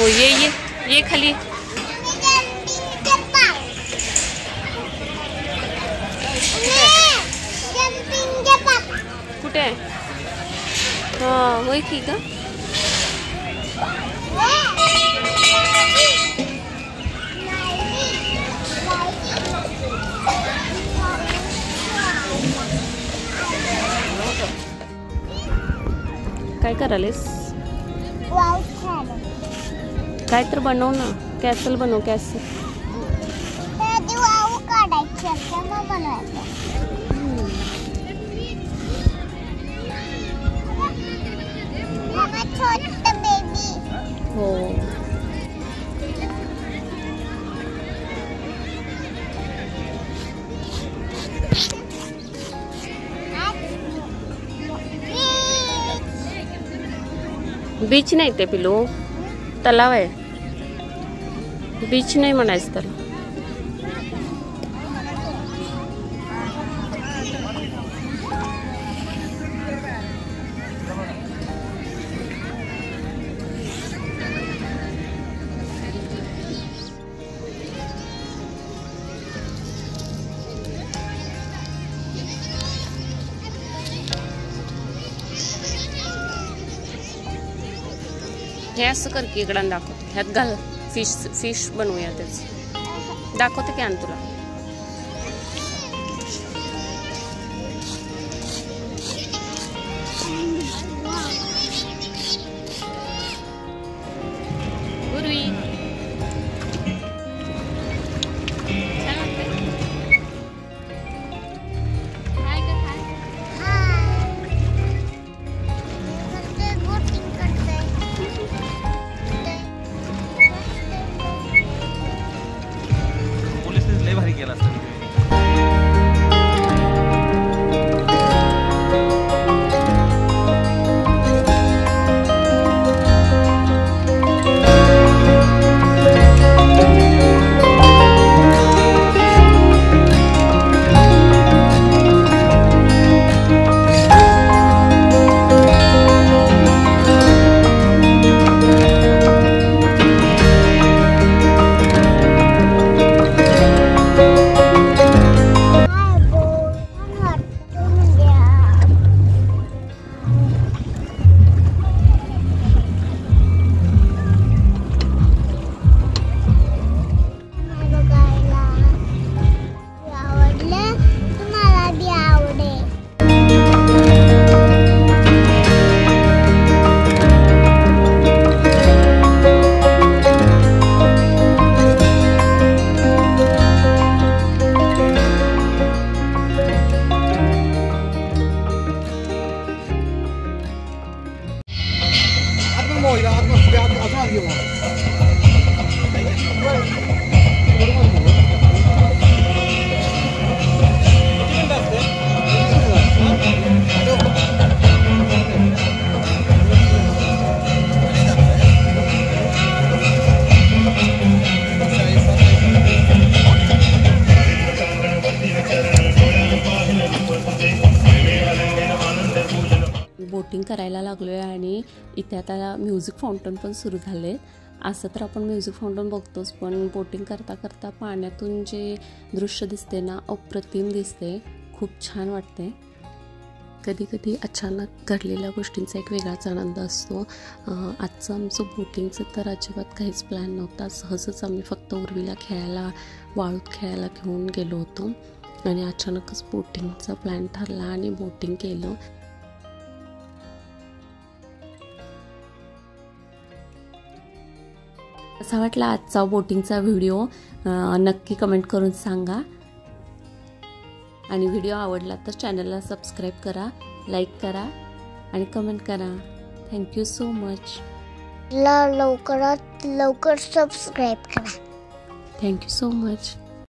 हो ये खाली कुठे आहे? हा होय की का? काय करालेस? काय तर बनव ना, कॅसल बनव कॅसल. हो बीच नाही ते पिलू, तलाव आहे. बीच नाही म्हणायचं त्याला. हे असं कर की इकडं दाखवते, ह्यात घाल फिश बनवूया तेच. दाखवते की आण तुला. बोटिंग करायला लागलोय आणि इथे आता म्युझिक फाउंटन पण सुरू झाले. असं तर आपण म्युझिक फाउंटन बघतोच, पण बोटिंग करता करता पाण्यातून जे दृश्य दिसते ना, अप्रतिम दिसते, खूप छान वाटते. कधी कधी अचानक घडलेल्या गोष्टींचा एक वेगळाच आनंद असतो. आजचं आमचं बोटिंगचं तर अजिबात काहीच प्लॅन नव्हता. सहजच आम्ही फक्त उर्वीला खेळायला, वाळूत खेळायला घेऊन गेलो होतो आणि अचानकच बोटिंगचा प्लॅन ठरला आणि बोटिंग केलं. कसा वाटला आजचा बोटिंगचा व्हिडिओ नक्की कमेंट करून सांगा. आणि व्हिडिओ आवडला तर चॅनलला सबस्क्राईब करा, लाईक करा आणि कमेंट करा. Thank you so much. लवकरात लवकर सबस्क्राईब करा. Thank you so much.